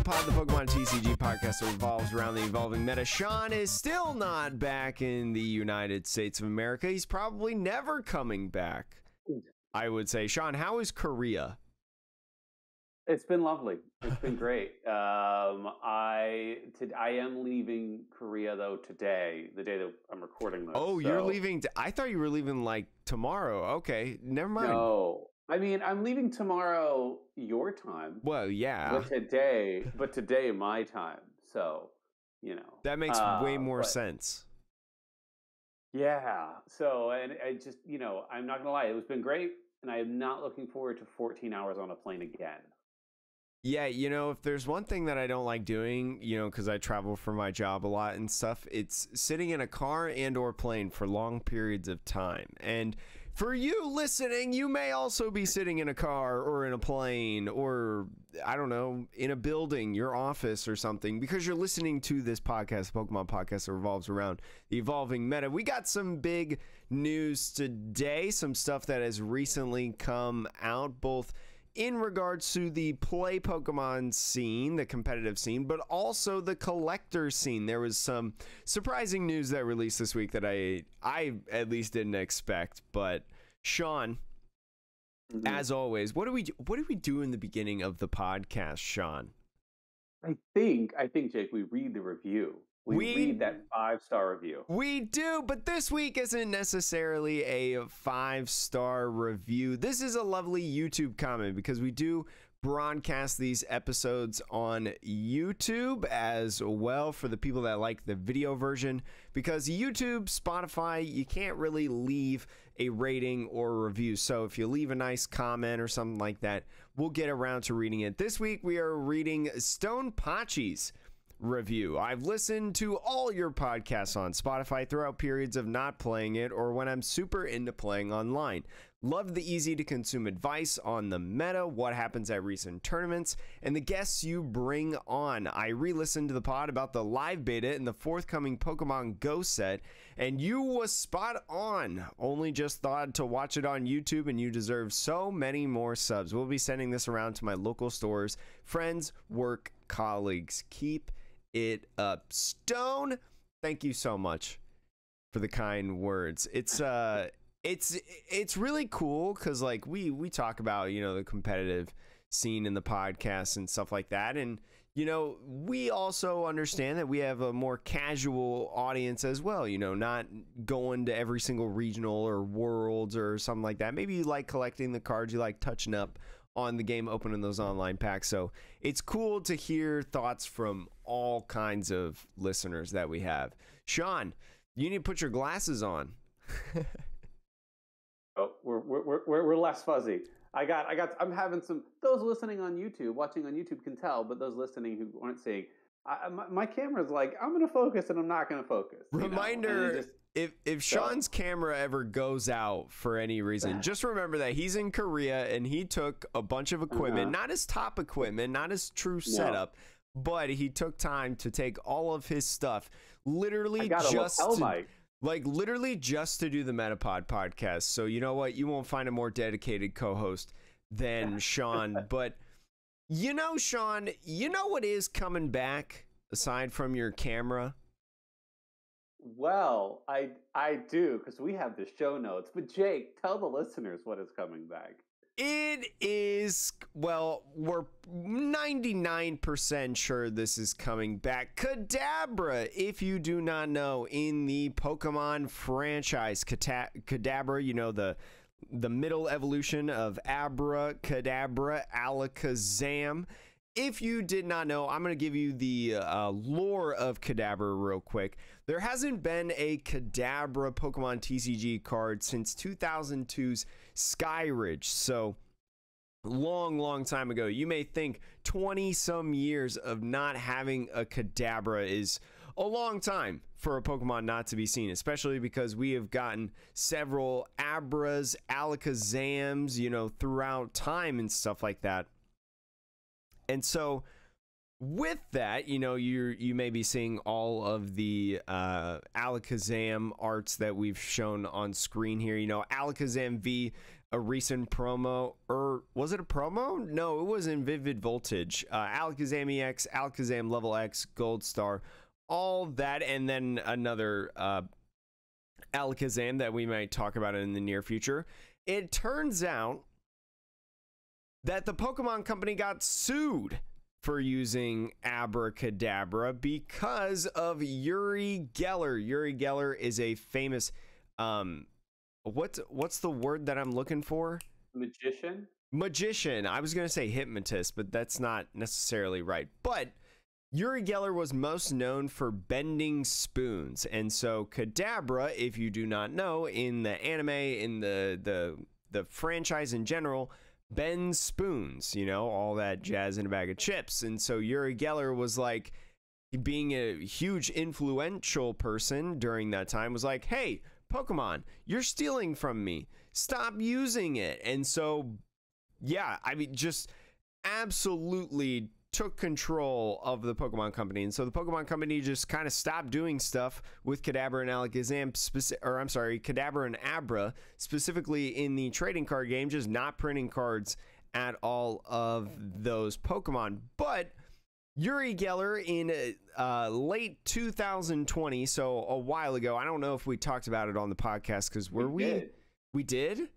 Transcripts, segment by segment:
Pod, the Pokemon TCG podcast that revolves around the evolving meta. Sean is still not back in the United States of America. He's probably never coming back, I would say. Sean, how is Korea? It's been lovely. It's been great. I am leaving Korea though today, the day that I'm recording this. Oh, you're leaving? I thought you were leaving like tomorrow. Okay, never mind. No, I mean I'm leaving tomorrow your time. Well, yeah, but today my time. So that makes way more sense. Yeah. So and I just I'm not gonna lie, it's been great, and I am not looking forward to 14 hours on a plane again. Yeah, if there's one thing that I don't like doing, because I travel for my job a lot and stuff, it's sitting in a car and or plane for long periods of time. And for you listening, you may also be sitting in a car or in a plane or, I don't know, in a building, your office or something, because you're listening to this podcast, Pokemon podcast that revolves around the evolving meta. We got some big news today, some stuff that has recently come out, both in regards to the play Pokemon scene, the competitive scene, but also the collector scene. There was some surprising news that released this week that I at least didn't expect. But Sean, as always, what do we do in the beginning of the podcast, Sean? I think Jake, we read the review. We read that 5-star review. We do, but this week isn't necessarily a 5-star review. This is a lovely YouTube comment because we do broadcast these episodes on YouTube as well for the people that like the video version, because YouTube, Spotify, you can't really leave a rating or a review. So if you leave a nice comment or something like that, we'll get around to reading it. This week we are reading Stone Pachi's review. I've listened to all your podcasts on Spotify throughout periods of not playing it or when I'm super into playing online. Love the easy to consume advice on the meta, what happens at recent tournaments, and the guests you bring on. I re-listened to the pod about the live beta and the forthcoming Pokemon Go set, and you was spot on. Only just thought to watch it on YouTube, and you deserve so many more subs. We'll be sending this around to my local stores, friends, work, colleagues. Keep it up. Stone, thank you so much for the kind words. It's really cool because like we talk about the competitive scene in the podcast and stuff like that, and we also understand that we have a more casual audience as well, not going to every single regional or worlds or something like that. Maybe you like collecting the cards, you like touching up on the game, opening those online packs. So it's cool to hear thoughts from all kinds of listeners that we have. Sean, you need to put your glasses on. Oh, we're less fuzzy. I'm having some. Those listening on YouTube, watching on YouTube can tell, but those listening who aren't seeing, my camera's like, I'm going to focus and I'm not going to focus. Reminder, if Sean's camera ever goes out for any reason, just remember that he's in Korea and he took a bunch of equipment, not his top equipment, not his true setup, but he took time to take all of his stuff, literally just to do the Metapod podcast. So you know what? You won't find a more dedicated co-host than Sean. But Sean, what is coming back aside from your camera? Well, I do, because we have the show notes. But Jake, tell the listeners what is coming back. It is, well, we're 99% sure this is coming back. Kadabra, if you do not know, in the Pokemon franchise. Kadabra, the middle evolution of Abra, Kadabra, Alakazam. If you did not know, I'm going to give you the lore of Kadabra real quick. There hasn't been a Kadabra Pokemon TCG card since 2002's Skyridge. So long time ago. You may think 20 some years of not having a Kadabra is a long time for a Pokemon not to be seen, especially because we have gotten several Abras, Alakazams, throughout time and stuff like that. And so with that, you may be seeing all of the Alakazam arts that we've shown on screen here. Alakazam V a recent promo, or was it a promo? No, it was in Vivid Voltage. Alakazam EX, Alakazam Level X, Gold Star, all that, and then another Alakazam that we might talk about in the near future. It turns out that the Pokemon Company got sued for using Abracadabra because of Uri Geller. Uri Geller is a famous what's the word that I'm looking for? Magician. I was gonna say hypnotist, but that's not necessarily right. But Uri Geller was most known for bending spoons, and so Kadabra, if you do not know, in the anime, in the franchise in general, bends spoons, you know, all that jazz in a bag of chips. And so Uri Geller was like, being a huge influential person during that time, was like, hey, Pokemon, you're stealing from me. Stop using it. And so, yeah, I mean, just absolutely took control of the Pokemon Company. And so the Pokemon Company just kind of stopped doing stuff with Kadabra and Alakazam, Kadabra and Abra, specifically in the trading card game, just not printing cards at all of those Pokemon. But Uri Geller in late 2020, so a while ago, I don't know if we talked about it on the podcast, because we did?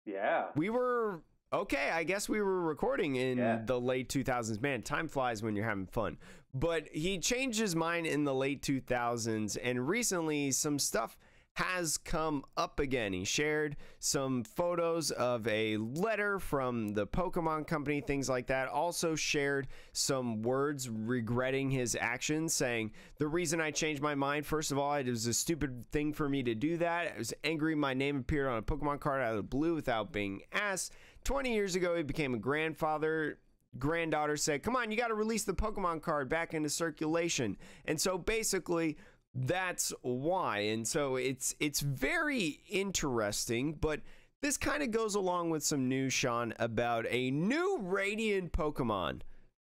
Yeah. We were... Okay, I guess we were recording in the late 2000s. Man, time flies when you're having fun. But he changed his mind in the late 2000s, and recently some stuff has come up again. He shared some photos of a letter from the Pokemon Company, things like that. Also shared some words regretting his actions, saying, the reason I changed my mind, first of all, it was a stupid thing for me to do that. I was angry my name appeared on a Pokemon card out of the blue without being asked. 20 years ago, he became a grandfather. Granddaughter said, come on, you got to release the Pokemon card back into circulation. And so basically, that's why. And so it's very interesting, but this kind of goes along with some news, Sean, about a new Radiant Pokemon.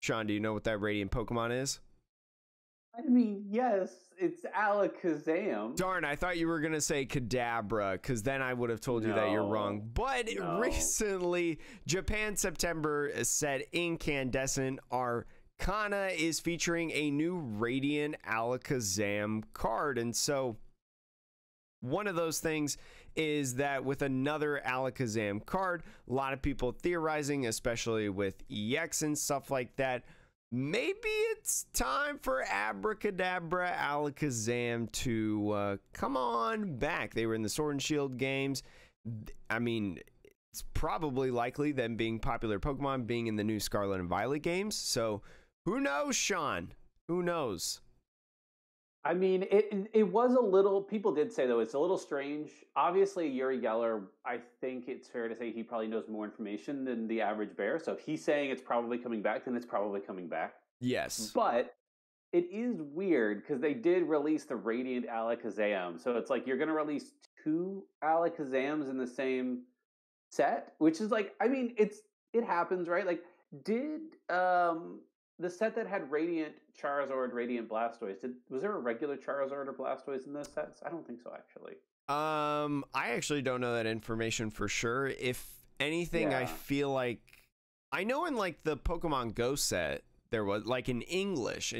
Sean, do you know what that Radiant Pokemon is? I mean, yes, it's Alakazam. Darn, I thought you were going to say Kadabra, because then I would have told you that you're wrong. But recently, Japan September said Incandescent Arcana is featuring a new Radiant Alakazam card. And so one of those things is that with another Alakazam card, a lot of people theorizing, especially with EX and stuff like that, maybe it's time for Abracadabra Alakazam to come on back. They were in the Sword and Shield games. I mean, it's probably likely them being popular Pokemon being in the new Scarlet and Violet games. So who knows, Sean? Who knows? I mean, it was a little, people did say, though, it's a little strange. Obviously, Uri Geller, I think it's fair to say he probably knows more information than the average bear. So if he's saying it's probably coming back, then it's probably coming back. Yes. But it is weird because they did release the Radiant Alakazam. So it's like you're going to release two Alakazams in the same set, which is like, I mean, it happens, right? Like, did the set that had Radiant Charizard, Radiant Blastoise, was there a regular Charizard or Blastoise in those sets? I don't think so, actually. I actually don't know that information for sure. If anything, I feel like I know in like the Pokemon Go set, there was like in English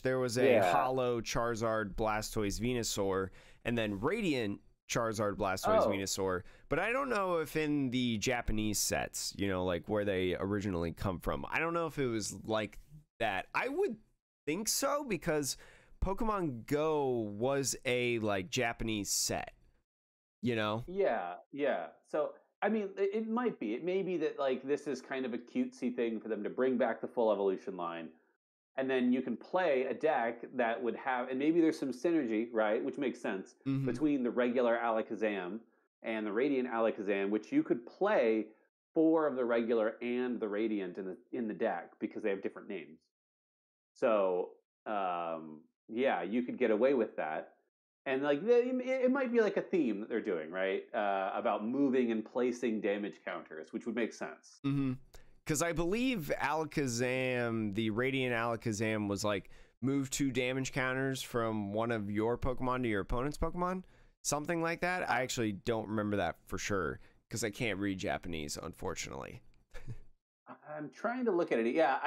there was a hollow Charizard, Blastoise, Venusaur, and then Radiant Charizard, Blastoise, Venusaur. But I don't know if in the Japanese sets, you know, like where they originally come from, I don't know if it was like that. I would think so, because Pokemon Go was a like Japanese set, you know? Yeah. So I mean, it might be. It may be that like this is kind of a cutesy thing for them to bring back the full evolution line, and then you can play a deck that would have, and maybe there's some synergy, right? Which makes sense between the regular Alakazam and the Radiant Alakazam, which you could play 4 of the regular and the Radiant in the deck because they have different names. So yeah, you could get away with that. And like it might be like a theme that they're doing, right? About moving and placing damage counters, which would make sense. Because I believe Alakazam, the Radiant Alakazam, was like move 2 damage counters from one of your Pokemon to your opponent's Pokemon, something like that. I actually don't remember that for sure, because I can't read Japanese, unfortunately. I'm trying to look at it. Yeah,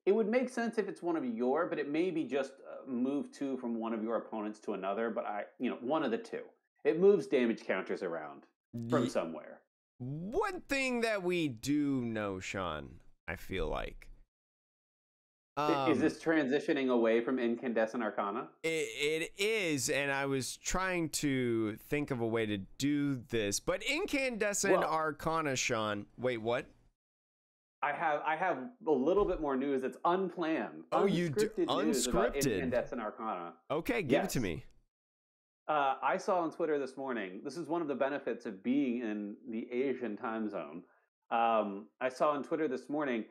it would make sense if it's one of your, but it may be just move 2 from one of your opponents to another. But one of the two. It moves damage counters around from somewhere. One thing that we do know, Sean, I feel like. Is this transitioning away from Incandescent Arcana? It is, and I was trying to think of a way to do this, but Incandescent Arcana, Sean. Wait, what? I have a little bit more news that's unplanned. Oh, you do? News about Unscripted. Incandescent Arcana. Okay, give it to me. I saw on Twitter this morning, this is one of the benefits of being in the Asian time zone. I saw on Twitter this morning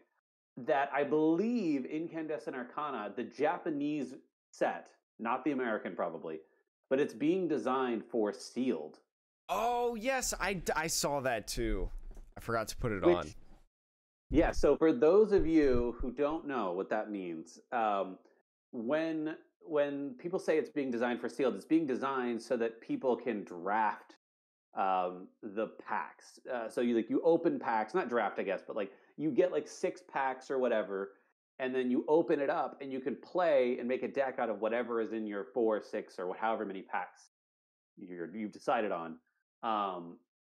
that I believe Incandescent Arcana, the Japanese set, not the American probably, but it's being designed for sealed. Oh, yes, I saw that too. I forgot to put it on. Yeah, so for those of you who don't know what that means, when people say it's being designed for sealed, it's being designed so that people can draft the packs. So you open packs, not draft, I guess, but like you get like 6 packs or whatever, and then you open it up and you can play and make a deck out of whatever is in your 4, 6, or however many packs you've decided on.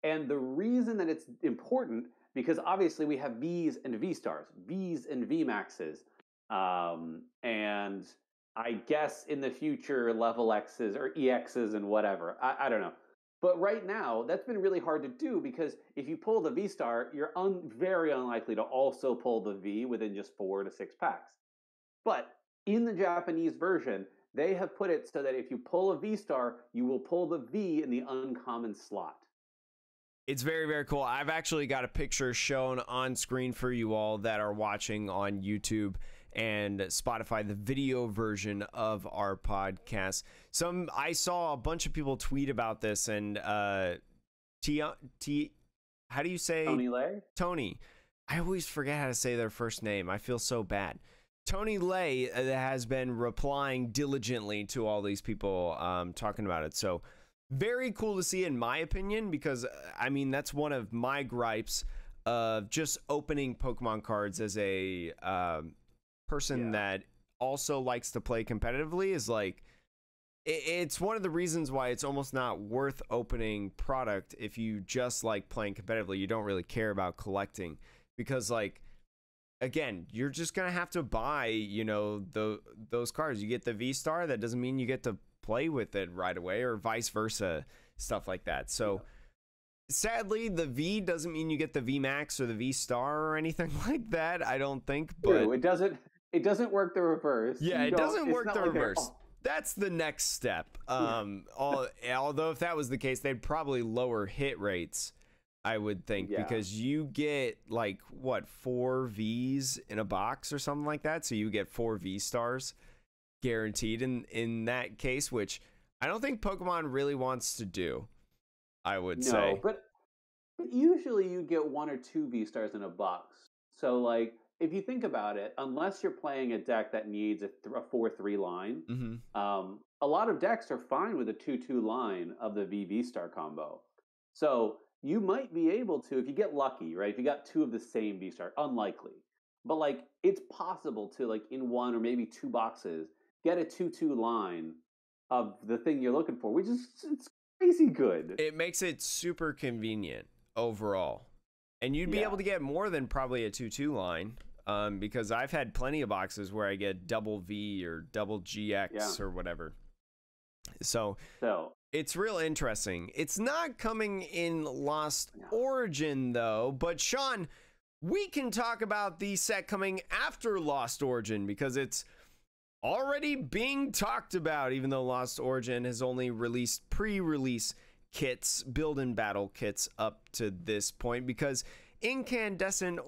And the reason that it's important, because obviously we have Vs and V stars, Vs and V maxes, and I guess in the future level X's or EXs and whatever. I don't know. But right now, that's been really hard to do because if you pull the V star, you're very unlikely to also pull the V within just 4 to 6 packs. But in the Japanese version, they have put it so that if you pull a V star, you will pull the V in the uncommon slot. It's very, very cool. I've actually got a picture shown on screen for you all that are watching on YouTube and Spotify, the video version of our podcast. I saw a bunch of people tweet about this, and how do you say Tony Lay? Tony. I always forget how to say their first name. I feel so bad. Tony Lay has been replying diligently to all these people talking about it. So very cool to see, in my opinion, because I mean that's one of my gripes of just opening Pokemon cards as a person that also likes to play competitively. Is like it's one of the reasons why it's almost not worth opening product if you just like playing competitively. You don't really care about collecting, because like again, you're just gonna have to buy those cards. You get the V star, that doesn't mean you get to play with it right away, or vice versa, stuff like that. So sadly, the V doesn't mean you get the V max or the V star or anything like that, I don't think. But true. It doesn't work the reverse. Yeah, it doesn't work the reverse. That's the next step. Although if that was the case, they'd probably lower hit rates, I would think, because you get like 4 Vs in a box or something like that. So you get 4 V stars guaranteed in that case, which I don't think Pokemon really wants to do, I would say. But usually you get 1 or 2 V stars in a box. So like if you think about it, unless you're playing a deck that needs a 4-3 line, a lot of decks are fine with a 2-2 line of the V star combo. So you might be able to, if you get lucky, right? If you got 2 of the same V star, unlikely, but like it's possible to, like in 1 or maybe 2 boxes, get a 2-2 line of the thing you're looking for, which is it's crazy good. It makes it super convenient overall. And you'd be able to get more than probably a 2-2 line, because I've had plenty of boxes where I get double V or double GX or whatever. So it's real interesting. It's not coming in Lost Origin, though. But, Sean, we can talk about the set coming after Lost Origin, because it's already being talked about, even though Lost Origin has only released pre-release kits, build and battle kits up to this point, because Incandescent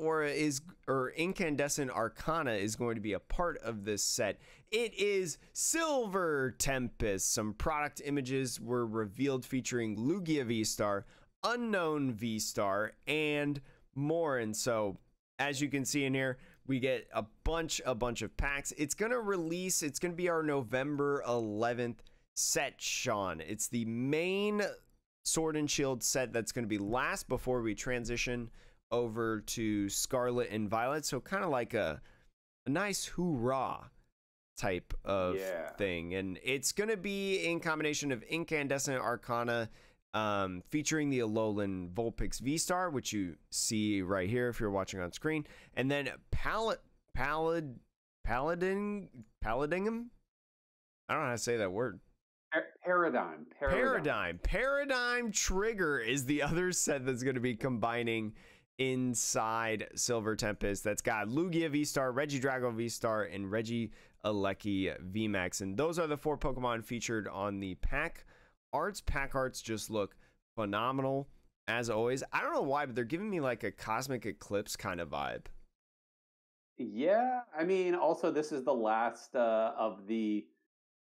Incandescent Arcana is going to be a part of this set. It is Silver Tempest. Some product images were revealed featuring Lugia V-Star, Unknown V-Star, and more. And so, as you can see in here, we get a bunch of packs. It's going to be our November 11th set, Sean. It's the main Sword and Shield set that's going to be last before we transition over to Scarlet and Violet. So kind of like a nice hoorah type of thing. And it's going to be in combination of Incandescent Arcana, featuring the Alolan Vulpix V-Star, which you see right here if you're watching on screen. And then Paladinum? I don't know how to say that word. Paradigm Trigger is the other set that's going to be combining inside Silver Tempest. That's got Lugia V-Star, Regidrago V-Star, and Regieleki VMAX. And those are the 4 Pokemon featured on the pack arts. Pack arts just look phenomenal as always. I don't know why, but they're giving me like a Cosmic Eclipse kind of vibe. Yeah, I mean, also this is the last of the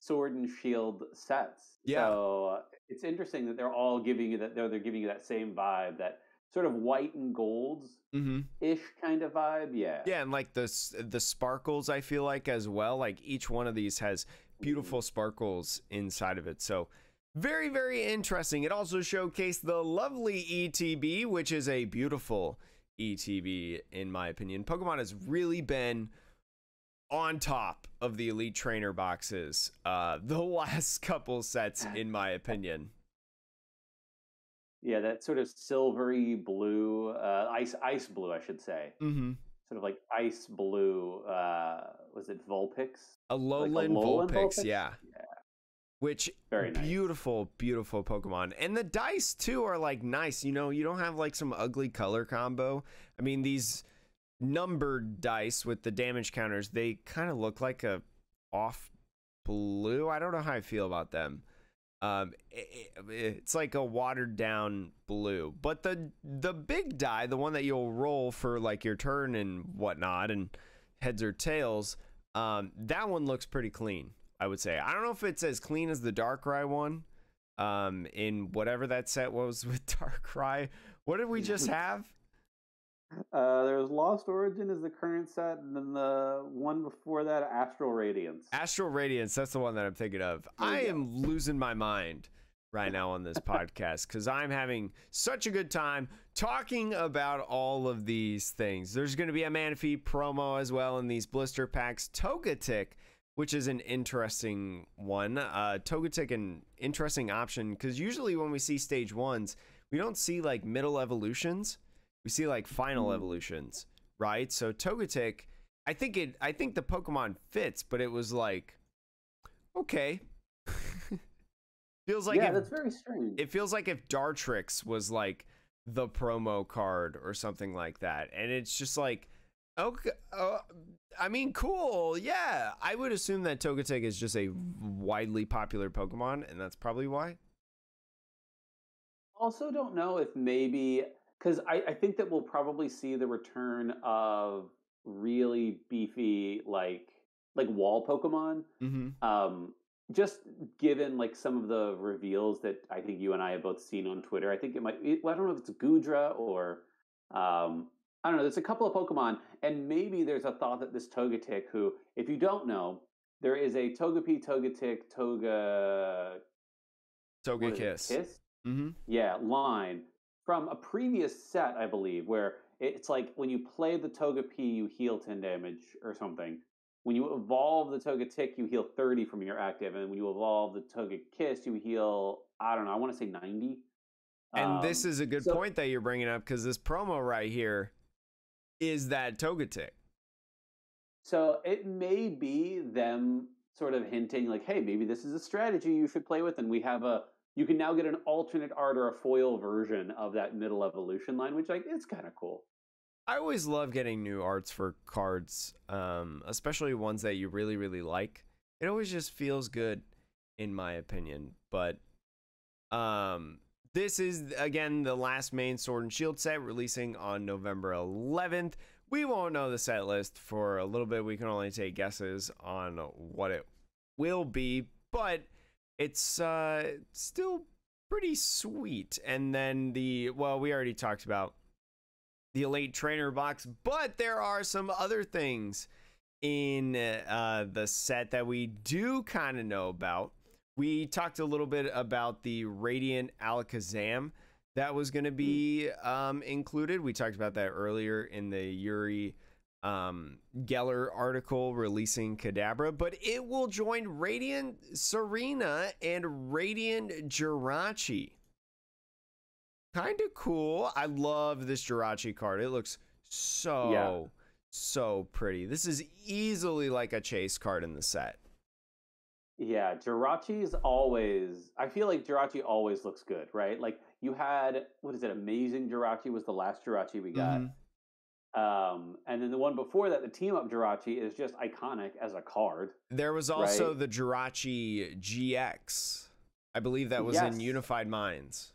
Sword and Shield sets. Yeah. So it's interesting that they're all giving you that they're giving you that same vibe, that sort of white and golds ish kind of vibe. Yeah. Yeah, and like the sparkles, I feel like as well. Like each one of these has beautiful sparkles inside of it. So very, very interesting. It also showcased the lovely ETB, which is a beautiful ETB in my opinion. Pokemon has really been on top of the Elite Trainer boxes the last couple sets in my opinion. Yeah, that sort of silvery blue, ice blue, I should say. Sort of like ice blue. Was it Vulpix? Alolan Vulpix, yeah. Which very nice. Beautiful Pokemon. And the dice too are like nice. You know, you don't have like some ugly color combo. I mean, these numbered dice with the damage counters, they kind of look like a off blue. I don't know how I feel about them. It's like a watered down blue, but the big die, the one that you'll roll for like your turn and whatnot and heads or tails, that one looks pretty clean, I would say. I don't know if it's as clean as the Darkrai one in whatever that set was with Darkrai. What did we just have? There's Lost Origin is the current set, and then the one before that, Astral Radiance. Astral Radiance, that's the one that I'm thinking of. I am losing my mind right now on this podcast because I'm having such a good time talking about all of these things. There's going to be a Manaphy promo as well in these blister packs. Togetic, which is an interesting one. Togetic, an interesting option because usually when we see stage 1s, we don't see like middle evolutions. We see like final evolutions, right? So Togetic, I think the Pokemon fits, but it was like, okay. Feels like that's very strange. It feels like if Dartrix was like the promo card or something like that, and it's just like, okay, I mean, cool, yeah. I would assume that Togetic is just a widely popular Pokemon, and that's probably why. Also, don't know if maybe. Because I think that we'll probably see the return of really beefy like wall Pokemon. Just given like some of the reveals that I think you and I have both seen on Twitter. I think it might be, well, I don't know if it's Gudra or I don't know. There's a couple of Pokemon, and maybe there's a thought that this Togetic, who, if you don't know, there is a Togepi, Togetic, Togekiss. Yeah, line from a previous set, I believe, where it's like when you play the Togepi, you heal 10 damage or something. When you evolve the Togetic, you heal 30 from your active. And when you evolve the Togekiss, you heal, I don't know, I want to say 90. And this is a good point that you're bringing up, because this promo right here is that Togetic. So it may be them sort of hinting like, hey, maybe this is a strategy you should play with. And we have you can now get an alternate art or a foil version of that middle evolution line, which like it's kind of cool. I always love getting new arts for cards, especially ones that you really, really like. It always just feels good, in my opinion. But this is, again, the last main Sword and Shield set, releasing on November 11th. We won't know the set list for a little bit. We can only take guesses on what it will be, but it's still pretty sweet. And then we already talked about the Elite Trainer box, but there are some other things in the set that we do kind of know about. We talked a little bit about the Radiant Alakazam that was going to be included. We talked about that earlier in the Yuri Geller article releasing Kadabra, but it will join Radiant Serena and Radiant Jirachi. Kind of cool. I love this Jirachi card. It looks so pretty. This is easily like a chase card in the set. Yeah, Jirachi's always, I feel like Jirachi always looks good, right? Like you had, what is it, Amazing Jirachi was the last Jirachi we got. And then the one before that, the team up Jirachi, is just iconic as a card. There was also the Jirachi GX. I believe that was in Unified Minds.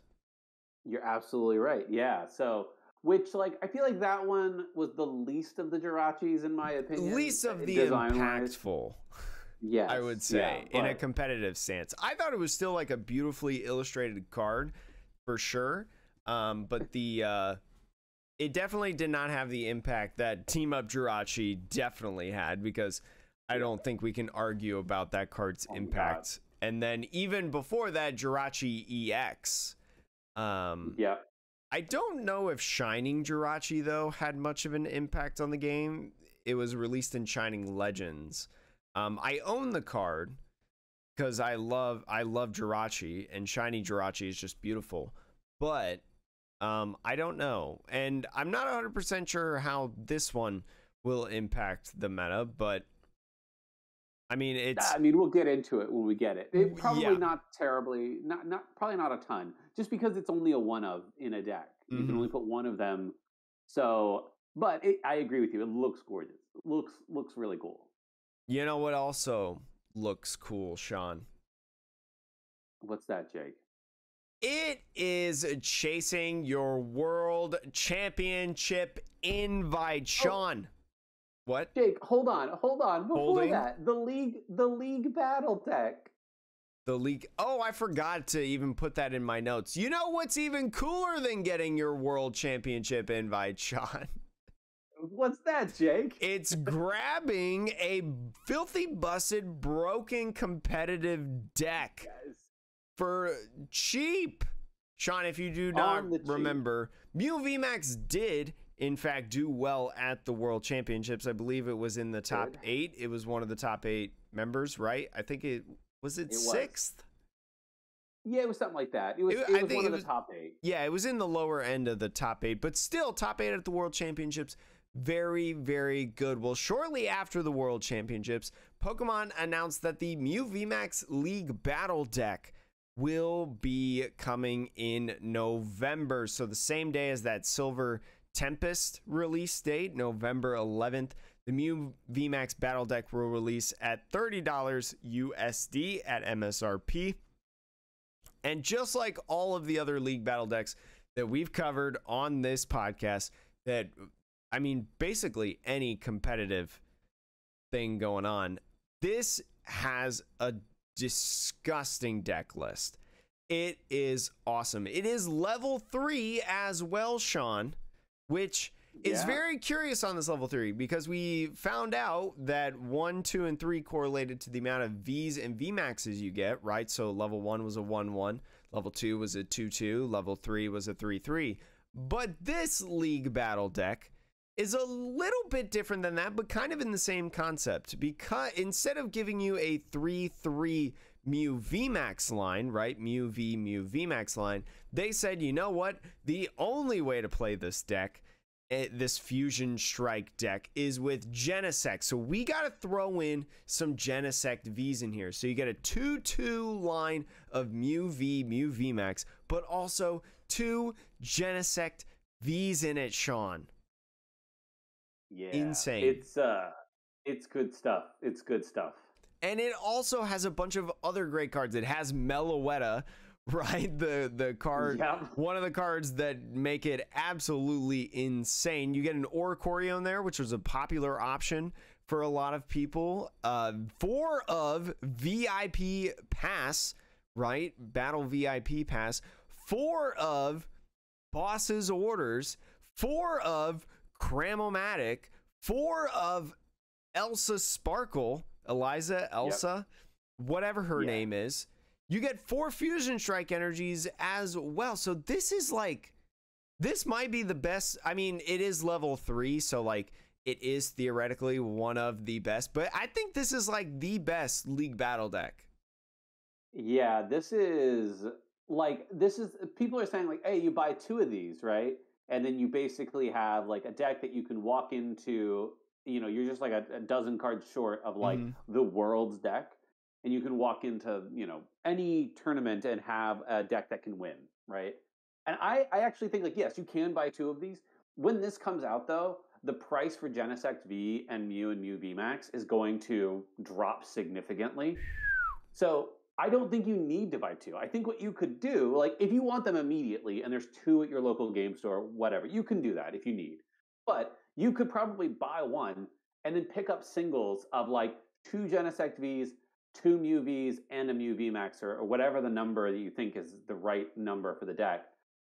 You're absolutely right. Yeah. So, which, like, I feel like that one was the least of the Jirachis, in my opinion. Least of the impactful. Yes. I would say, in a competitive stance. I thought it was still like a beautifully illustrated card for sure. But it definitely did not have the impact that Team Up Jirachi definitely had, because I don't think we can argue about that card's impact. And then even before that, Jirachi EX. I don't know if Shining Jirachi, though, had much of an impact on the game. It was released in Shining Legends. I own the card because I love Jirachi, and Shiny Jirachi is just beautiful. But I don't know, and I'm not 100% sure how this one will impact the meta. But I mean, we'll get into it when we get it. It probably not terribly, probably not a ton, just because it's only a one of in a deck. You can only put one of them. So, but I agree with you. It looks gorgeous. It looks really cool. You know what also looks cool, Sean? What's that, Jake? It is chasing your world championship invite, Sean. What? Jake, hold on. Before that, the league battle deck. The league. Oh, I forgot to even put that in my notes. You know what's even cooler than getting your world championship invite, Sean? What's that, Jake? It's grabbing a filthy, busted, broken competitive deck for cheap. Sean, if you do not remember, Mew VMAX did, in fact, do well at the World Championships. I believe it was in the top 8. It was one of the top 8 members, right? I think it was 6th. Yeah, it was something like that. It was one of the top 8. Yeah, it was in the lower end of the top 8, but still top 8 at the World Championships. Very, very good. Well, shortly after the World Championships, Pokemon announced that the Mew VMAX League Battle Deck will be coming in November. So the same day as that Silver Tempest release date, November 11th, the Mew VMAX Battle Deck will release at $30 USD at MSRP. And just like all of the other League Battle Decks that we've covered on this podcast, that, I mean, basically any competitive thing going on, this has a disgusting deck list. It is awesome. It is level 3 as well, Sean, which is very curious on this level 3, because we found out that 1, 2, and 3 correlated to the amount of Vs and Vmaxes you get, right? So level 1 was a 1-1, level 2 was a 2-2, level 3 was a 3-3. But this League Battle deck is a little bit different than that, but kind of in the same concept, because instead of giving you a 3-3 Mew VMAX line, right? Mew VMAX line, they said, you know what? The only way to play this deck, this Fusion Strike deck, is with Genesect. So we got to throw in some Genesect Vs in here. So you get a 2-2 line of Mew VMAX, but also 2 Genesect Vs in it, Sean. Yeah, insane. It's good stuff. It's good stuff. And it also has a bunch of other great cards. It has Meloetta, right? The card, one of the cards that make it absolutely insane. You get an Oricorio in there, which was a popular option for a lot of people. 4 of VIP Pass, right? Battle VIP Pass. 4 of Boss's Orders. 4 of Cramomatic, 4 of Elsa Sparkle, Elsa, whatever her name is. You get 4 Fusion Strike energies as well. So this is like, this might be the best. I mean, it is level 3, so like it is theoretically one of the best, but I think this is like the best League Battle deck. Yeah, this is people are saying like, hey, you buy 2 of these, right? And then you basically have like a deck that you can walk into, you're just like a dozen cards short of like the world's deck. And you can walk into, any tournament and have a deck that can win, right? And I actually think like, yes, you can buy 2 of these. When this comes out though, the price for Genesect V and Mew VMAX is going to drop significantly. So I don't think you need to buy 2. I think what you could do, like if you want them immediately and there's 2 at your local game store, whatever, you can do that if you need. But you could probably buy 1 and then pick up singles of like 2 Genesect Vs, 2 Mew Vs, and a Mew VMAX, or whatever the number that you think is the right number for the deck,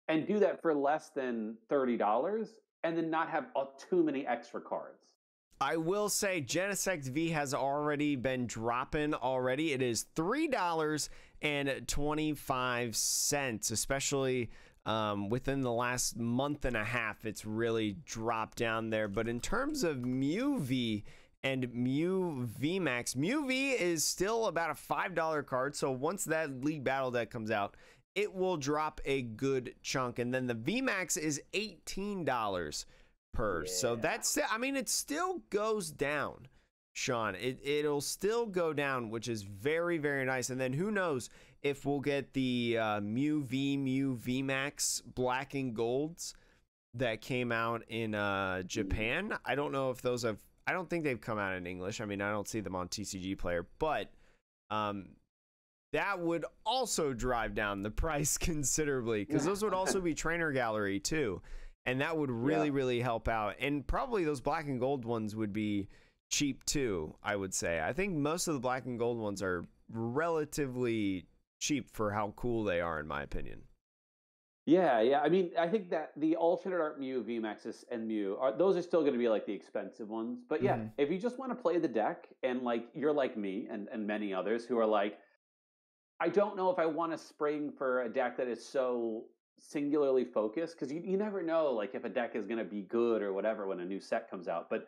and do that for less than $30 and then not have too many extra cards. I will say Genesect V has already been dropping already. It is $3.25, especially within the last month and a half. It's really dropped down there. But in terms of Mew V and Mew VMAX, Mew V is still about a $5 card. So once that League Battle deck comes out, it will drop a good chunk. And then the VMAX is $18 per. Yeah. So that's, I mean, it still goes down, Sean. It'll still go down, which is very, very nice. And then who knows if we'll get the Mew VMAX black and golds that came out in Japan. I don't know if those have, I don't think they've come out in English. I mean, I don't see them on TCG Player, but that would also drive down the price considerably, because those would also be trainer gallery too. And that would really, really help out. And probably those black and gold ones would be cheap too, I would say. I think most of the black and gold ones are relatively cheap for how cool they are, in my opinion. Yeah. I mean, I think that the alternate art Mew, VMAXs, and Mew, those are still going to be like the expensive ones. But yeah, if you just want to play the deck, and like you're like me and many others who are like, I don't know if I want to spring for a deck that is so singularly focused, because you never know like if a deck is going to be good or whatever when a new set comes out. But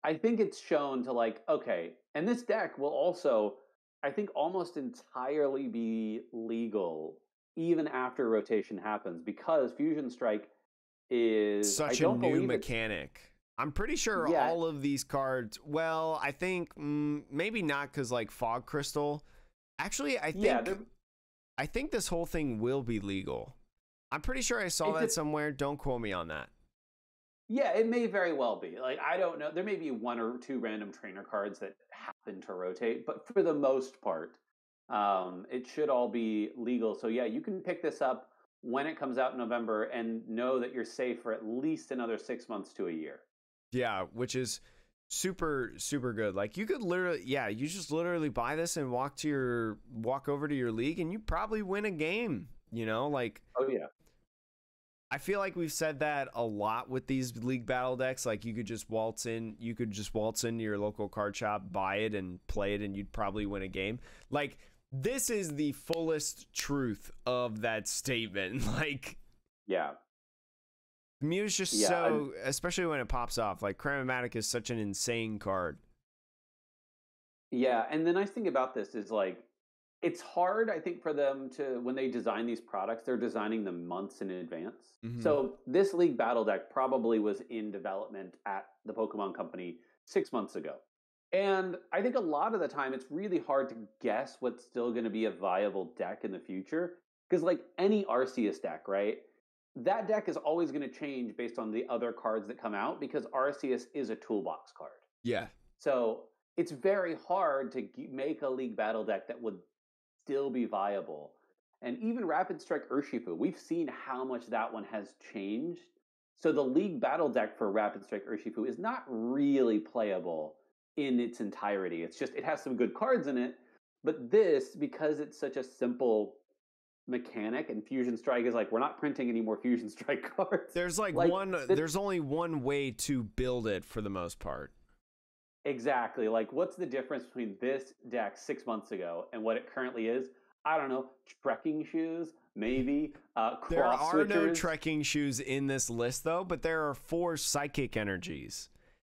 I think it's shown to like, okay, and this deck will also, I think, almost entirely be legal even after rotation happens, because Fusion Strike is such a new mechanic. I'm pretty sure all of these cards, well, I think maybe not, because like Fog Crystal, actually I think this whole thing will be legal. I'm pretty sure I saw that somewhere. Don't quote me on that. Yeah, it may very well be. Like, I don't know. There may be 1 or 2 random trainer cards that happen to rotate, but for the most part, it should all be legal. So yeah, you can pick this up when it comes out in November and know that you're safe for at least another 6 months to a year. Yeah, which is super, super good. Like you could literally, you just literally buy this and walk over to your league, and you probably win a game. Like, oh yeah. I feel like we've said that a lot with these League Battle decks. Like you could just waltz into your local card shop, buy it, and play it, and you'd probably win a game. Like, this is the fullest truth of that statement. Like, yeah. Mew's just so, especially when it pops off. Like, Cramomatic is such an insane card. Yeah, and the nice thing about this is like, it's hard, I think, for them to, when they design these products, they're designing them months in advance. So this League Battle deck probably was in development at the Pokemon Company 6 months ago. And I think a lot of the time it's really hard to guess what's still going to be a viable deck in the future. Because like any Arceus deck, right? That deck is always going to change based on the other cards that come out, because Arceus is a toolbox card. Yeah. So it's very hard to make a League Battle deck that would still be viable. And even Rapid Strike Urshifu, we've seen how much that one has changed. So the League Battle deck for Rapid Strike Urshifu is not really playable in its entirety. It's just, it has some good cards in it, but this, because it's such a simple mechanic, and Fusion Strike is like, we're not printing any more Fusion Strike cards. There's there's only one way to build it for the most part. Exactly. Like, what's the difference between this deck 6 months ago and what it currently is? I don't know, trekking shoes, maybe There cross are no switchers. trekking shoes in this list, though, but there are 4 psychic energies.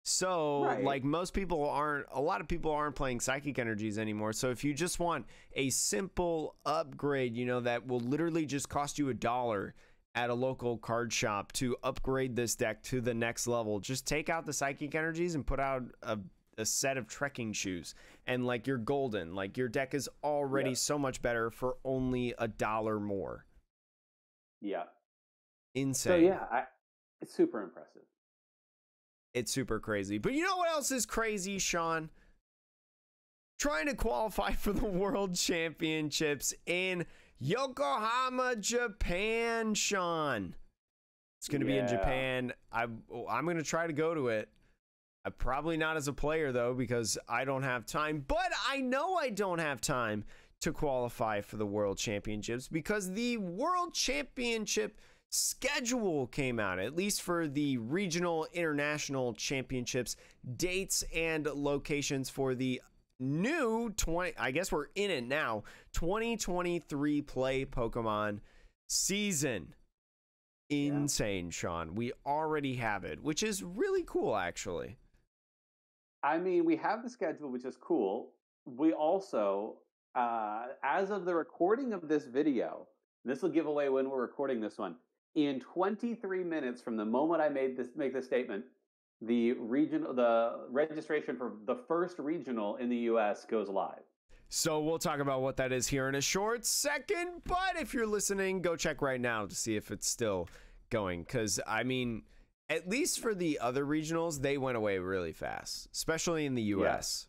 So, Right. like, a lot of people aren't playing psychic energies anymore. So, if you just want a simple upgrade, that will literally just cost you $1 at a local card shop to upgrade this deck to the next level, just take out the psychic energies and put out a set of trekking shoes, and like you're golden. Like, your deck is already so much better for only $1 more. Yeah. Insane. So yeah, it's super impressive. It's super crazy. But you know what else is crazy, Sean? Trying to qualify for the World Championships in Yokohama, Japan, Sean. It's going to be in Japan. I'm going to try to go to it. Probably not as a player, though, because I don't have time. But I know I don't have time to qualify for the World Championships because the World Championship schedule came out, at least for the regional international championships, dates and locations for the new I guess we're in it now, 2023 PlayPokemon season. Insane, Sean. We already have it, which is really cool, actually. I mean, we have the schedule, which is cool. We also, as of the recording of this video, this will give away when we're recording this one. In 23 minutes from the moment I make this statement, the registration for the first regional in the U.S. goes live. So we'll talk about what that is here in a short second. But if you're listening, go check right now to see if it's still going. Because, I mean, at least for the other regionals, they went away really fast, especially in the U.S.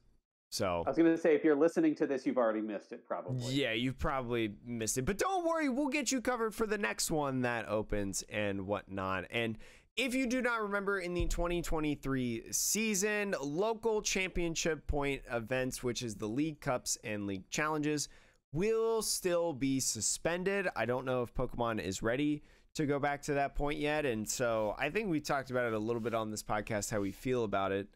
So I was going to say, if you're listening to this, you've already missed it, probably. Yeah, you've probably missed it. But don't worry, we'll get you covered for the next one that opens and whatnot. And if you do not remember, in the 2023 season, local championship point events, which is the League Cups and League Challenges, will still be suspended. I don't know if Pokemon is ready to go back to that point yet. And so I think we talked about it a little bit on this podcast, how we feel about it.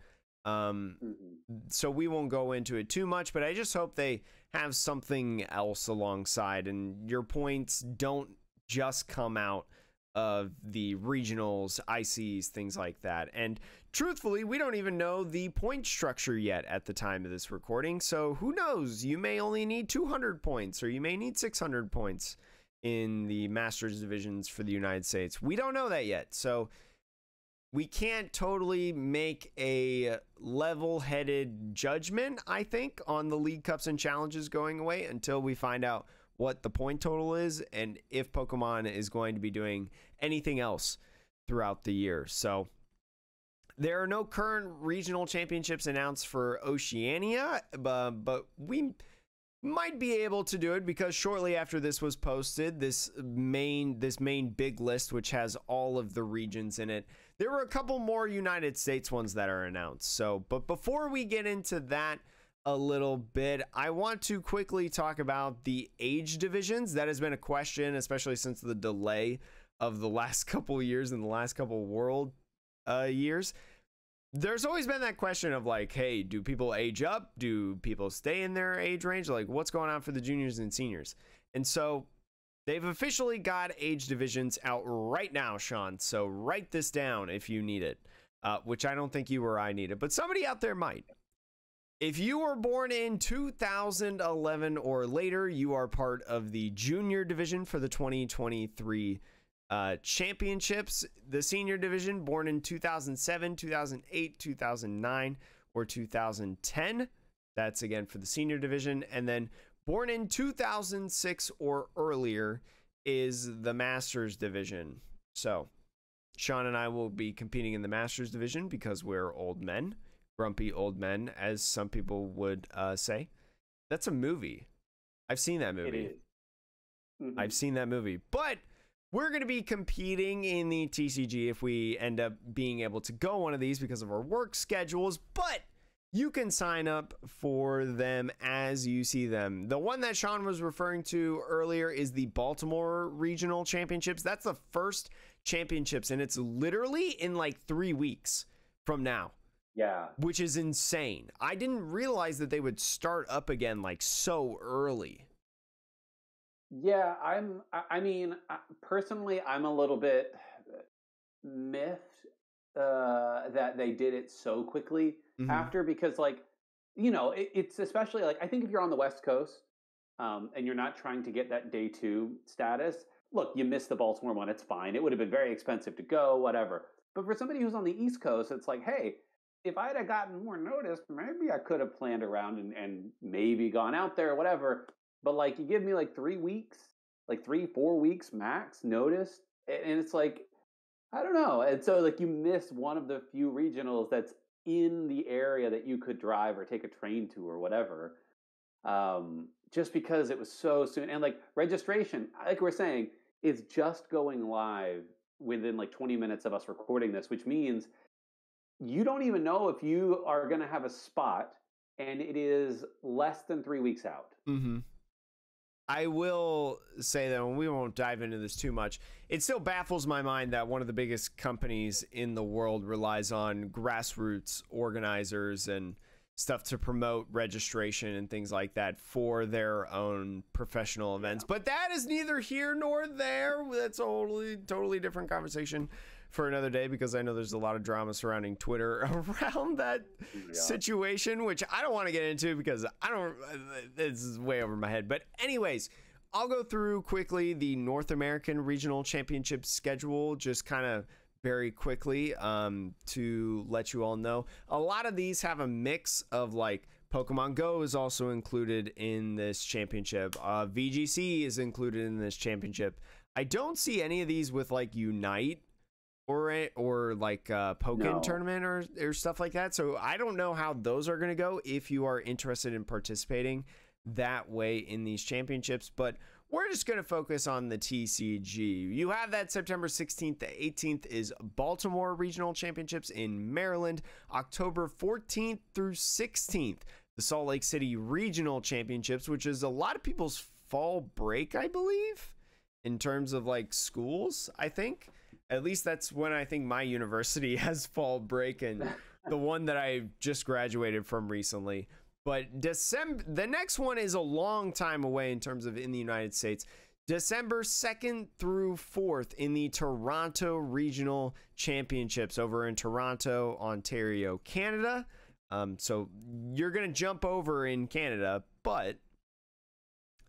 So we won't go into it too much, but I just hope they have something else alongside, and your points don't just come out of the regionals, ICs, things like that. And truthfully, we don't even know the point structure yet at the time of this recording, so who knows? You may only need 200 points, or you may need 600 points in the Masters divisions for the United States. We don't know that yet, so we can't totally make a level-headed judgment, I think, on the League Cups and Challenges going away until we find out what the point total is and if Pokemon is going to be doing anything else throughout the year. So there are no current regional championships announced for Oceania, but we might be able to do it because shortly after this was posted, this main big list, which has all of the regions in it, there were a couple more United States ones that are announced. So, but before we get into that a little bit, I want to quickly talk about the age divisions. That has been a question, especially since the delay of the last couple of years and the last couple of world years. There's always been that question of like, hey, do people age up? Do people stay in their age range? Like, what's going on for the juniors and seniors? And so they've officially got age divisions out right now, Sean. So write this down if you need it, which I don't think you or I need it, but somebody out there might. If you were born in 2011 or later, you are part of the junior division for the 2023 championships. The senior division, born in 2007, 2008, 2009, or 2010. That's again for the senior division. And then born in 2006 or earlier is the Masters division. So Sean and I will be competing in the Masters division because we're old men, grumpy old men, as some people would say. That's a movie. I've seen that movie. It is. Mm-hmm. I've seen that movie. But we're going to be competing in the TCG if we end up being able to go one of these because of our work schedules. But you can sign up for them as you see them. The one that Sean was referring to earlier is the Baltimore Regional Championships. That's the first championships, and it's literally in like 3 weeks from now. Yeah. Which is insane. I didn't realize that they would start up again like so early. Yeah, I mean, personally, I'm a little bit miffed that they did it so quickly Hmm. after, because, like, it's especially like, I think if you're on the West Coast, and you're not trying to get that day two status, look, you missed the Baltimore one. It's fine. It would have been very expensive to go, whatever. But for somebody who's on the East Coast, it's like, hey, if I'd have gotten more notice, maybe I could have planned around and maybe gone out there or whatever. But like, you give me like 3 weeks, like 3, 4 weeks max notice, and it's like, I don't know. And so like, you miss one of the few regionals that's in the area that you could drive or take a train to or whatever, just because it was so soon. And like, registration, like we're saying, is just going live within like 20 minutes of us recording this, which means you don't even know if you are going to have a spot, and it is less than 3 weeks out. Hmm. I will say that, and we won't dive into this too much, it still baffles my mind that one of the biggest companies in the world relies on grassroots organizers and stuff to promote registration and things like that for their own professional events. But that is neither here nor there. That's a totally different conversation for another day, because I know there's a lot of drama surrounding Twitter around that situation, which I don't want to get into because this is way over my head. But anyways, I'll go through quickly the North American Regional Championship schedule, just kind of very quickly, to let you all know. A lot of these have a mix of, like, Pokemon Go is also included in this championship. VGC is included in this championship. I don't see any of these with like Unite or like Pokken tournament or stuff like that. So I don't know how those are going to go if you are interested in participating that way in these championships. But we're just going to focus on the TCG. You have that September 16th to 18th is Baltimore Regional Championships in Maryland. October 14th through 16th, the Salt Lake City Regional Championships, which is a lot of people's fall break, I believe, in terms of like schools, I think. At least that's when I think my university has fall break, and the one that I just graduated from recently. But December, the next one is a long time away in terms of in the United States. December 2nd through 4th in the Toronto Regional Championships over in Toronto, Ontario, Canada. So you're going to jump over in Canada, but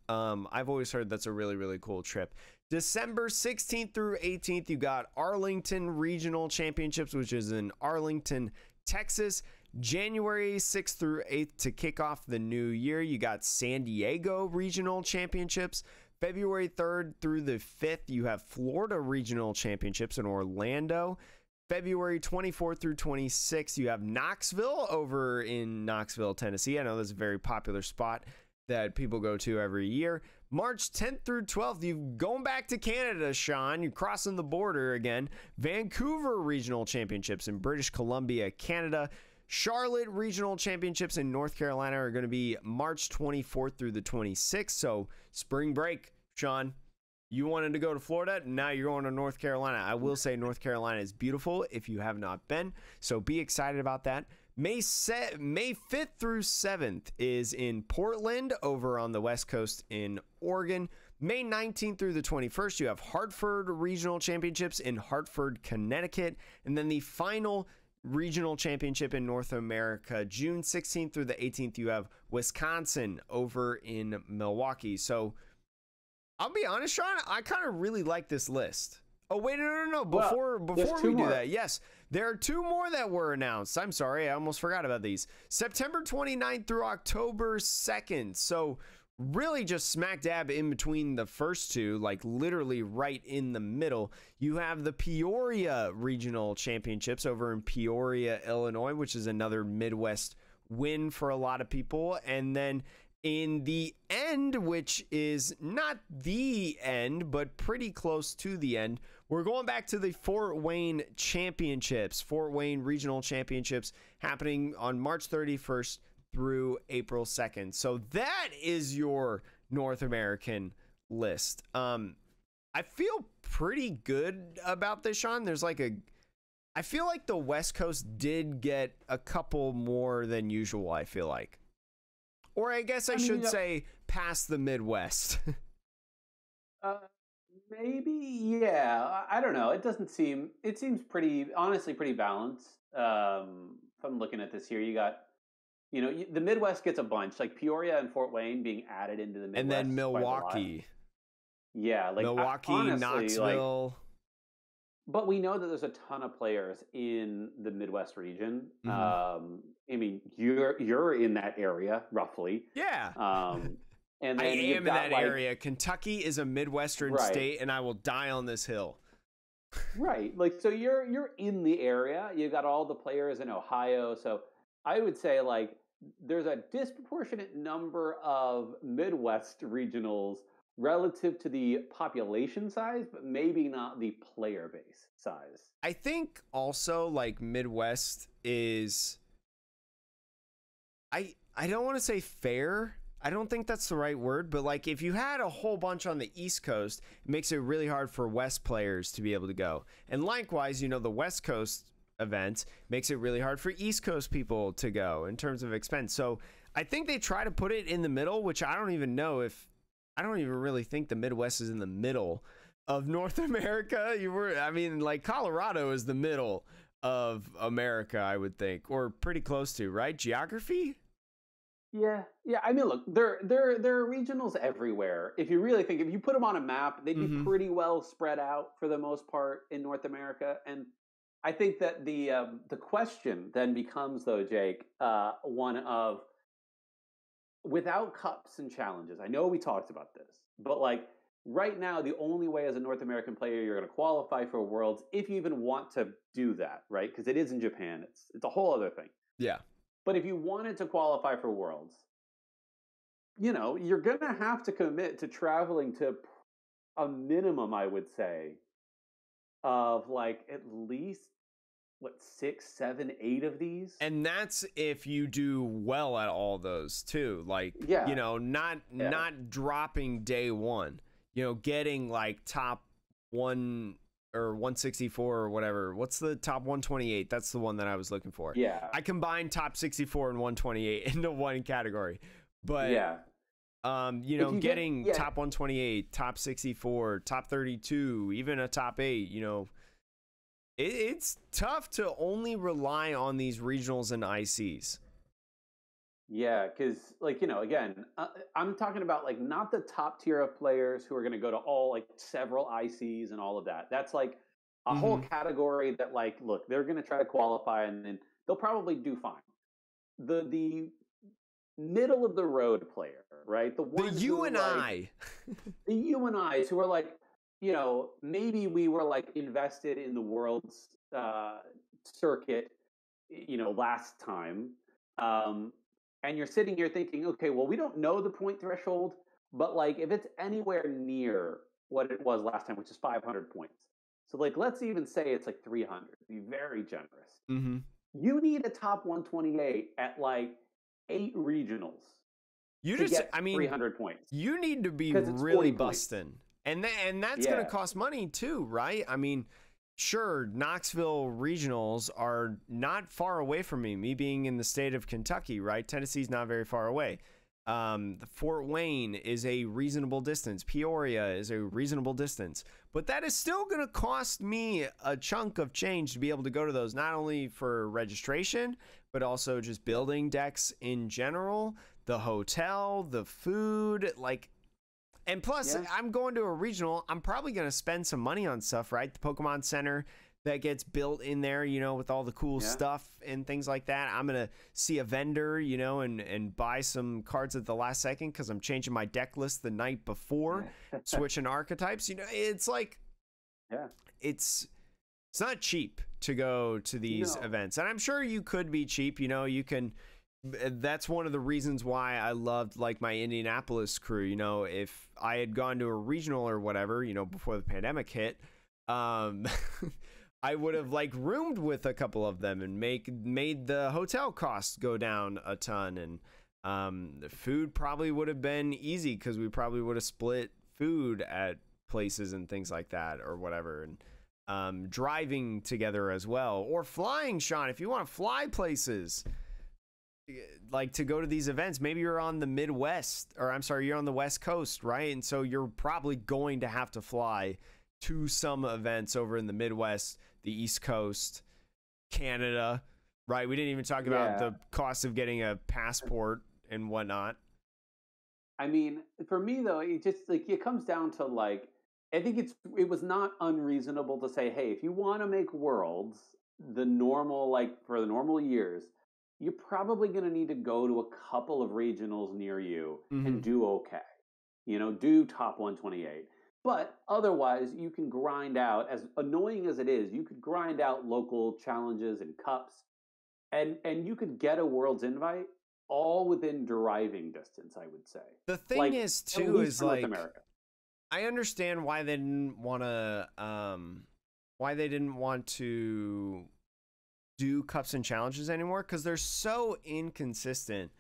I've always heard that's a really, really cool trip. December 16th through 18th, you got Arlington Regional Championships, which is in Arlington, Texas. January 6th through 8th to kick off the new year, you got San Diego Regional Championships. February 3rd through the 5th, you have Florida Regional Championships in Orlando. February 24th through 26th, you have Knoxville over in Knoxville, Tennessee. I know that's a very popular spot that people go to every year. March 10th through 12th, you're going back to Canada, Sean. You're crossing the border again. Vancouver Regional Championships in British Columbia, Canada. Charlotte Regional Championships in North Carolina are going to be March 24th through the 26th. So spring break, Sean. You wanted to go to Florida, now you're going to North Carolina. I will say North Carolina is beautiful if you have not been, so be excited about that. May 5th through 7th is in Portland over on the West Coast in Oregon. May 19th through the 21st, you have Hartford Regional Championships in Hartford, Connecticut. And then the final regional championship in North America, June 16th through the 18th, you have Wisconsin over in Milwaukee. So I'll be honest, Sean, I kind of really like this list. Oh, wait, no. Before we do that, yes, there are two more that were announced. I'm sorry, I almost forgot about these. September 29th through October 2nd. So really just smack dab in between the first two, like literally right in the middle. You have the Peoria Regional Championships over in Peoria, Illinois, which is another Midwest win for a lot of people. And then in the end, which is not the end, but pretty close to the end, we're going back to the Fort Wayne Championships, Fort Wayne Regional Championships, happening on March 31st through April 2nd. So that is your North American list. I feel pretty good about this, Sean. I feel like the West Coast did get a couple more than usual, I feel like. Or I guess I should say past the Midwest. Uh, maybe, yeah. I don't know. It doesn't seem. It seems pretty, honestly, pretty balanced. If I'm looking at this here, you got, the Midwest gets a bunch, like Peoria and Fort Wayne being added into the And Midwest then quite a lot. Milwaukee. Yeah, like Milwaukee, honestly, Knoxville. but we know that there's a ton of players in the Midwest region. I mean, you're in that area roughly. Yeah. And I then am in that area. Kentucky is a Midwestern state, and I will die on this hill. Right. Like, so you're in the area. You got all the players in Ohio. So I would say, like, there's a disproportionate number of Midwest regionals relative to the population size, but maybe not the player base size. I think also, like, Midwest is, I don't want to say fair. I don't think that's the right word, but like if you had a whole bunch on the East Coast, it makes it really hard for West players to be able to go. And likewise, the West Coast events makes it really hard for East Coast people to go in terms of expense. So I think they try to put it in the middle, which I don't even really think the Midwest is in the middle of North America. Like Colorado is the middle of America, I would think, or pretty close to, right? Geography? Yeah. I mean, look, there are regionals everywhere. If you really think, if you put them on a map, they'd be pretty well spread out for the most part in North America. And I think that the question then becomes, though, Jake, one of, without cups and challenges. I know we talked about this, but like right now, the only way as a North American player you're going to qualify for Worlds, if you even want to do that, right? Because it is in Japan. It's a whole other thing. Yeah. But if you wanted to qualify for Worlds, you're going to have to commit to traveling to a minimum, I would say, of like at least, 6, 7, 8 of these. And that's if you do well at all those too. Like, not dropping day one, getting like top 1 or 164 or whatever. What's the top 128? That's the one that I was looking for. Yeah. I combined top 64 and 128 into one category. But getting top 128, top 64, top 32, even a top 8, it's tough to only rely on these regionals and ICs. Yeah, because again, I'm talking about like not the top tier of players who are going to go to all like several ICs and all of that. That's like a whole category that like, look, they're going to try to qualify and then they'll probably do fine. The middle of the road player, right? The you and I, the you and I's who are like, maybe we were like invested in the world's circuit, last time. And you're sitting here thinking, okay, well, we don't know the point threshold, but like if it's anywhere near what it was last time, which is 500 points. So like, let's even say it's like 300, be very generous. You need a top 128 at like 8 regionals. You just, 300 points. You need to be really busting. And that's going to cost money too, right? I mean, sure, Knoxville regionals are not far away from me being in the state of Kentucky, right? Tennessee's not very far away. Fort Wayne is a reasonable distance. Peoria is a reasonable distance. But that is still going to cost me a chunk of change to be able to go to those, not only for registration, but also just building decks in general, the hotel, the food, like... And plus, I'm going to a regional. I'm probably going to spend some money on stuff, right? The Pokemon Center that gets built in there, with all the cool stuff and things like that. I'm going to see a vendor, and buy some cards at the last second because I'm changing my deck list the night before, switching archetypes. It's like, it's not cheap to go to these events. And I'm sure you could be cheap. You can... That's one of the reasons why I loved like my Indianapolis crew. If I had gone to a regional or whatever, before the pandemic hit, I would have like roomed with a couple of them and made the hotel costs go down a ton. And the food probably would have been easy because we probably would have split food at places and things like that or whatever. And driving together as well, or flying, Sean, if you want to fly places. like to go to these events. Maybe you're on the Midwest, or I'm sorry, you're on the West Coast, right? And so you're probably going to have to fly to some events over in the Midwest, the East Coast, Canada, right? We didn't even talk about the cost of getting a passport and whatnot. I mean, for me though, it just like it comes down to like I think it was not unreasonable to say, hey, if you want to make Worlds the normal like for the normal years, you're probably going to need to go to a couple of regionals near you and do okay. You know, do top 128. But otherwise, you can grind out, as annoying as it is, you could grind out local challenges and cups, and you could get a Worlds invite all within driving distance, I would say. The thing like, is, too, is like, America. I understand why they didn't want to do cups and challenges anymore, because they're so inconsistent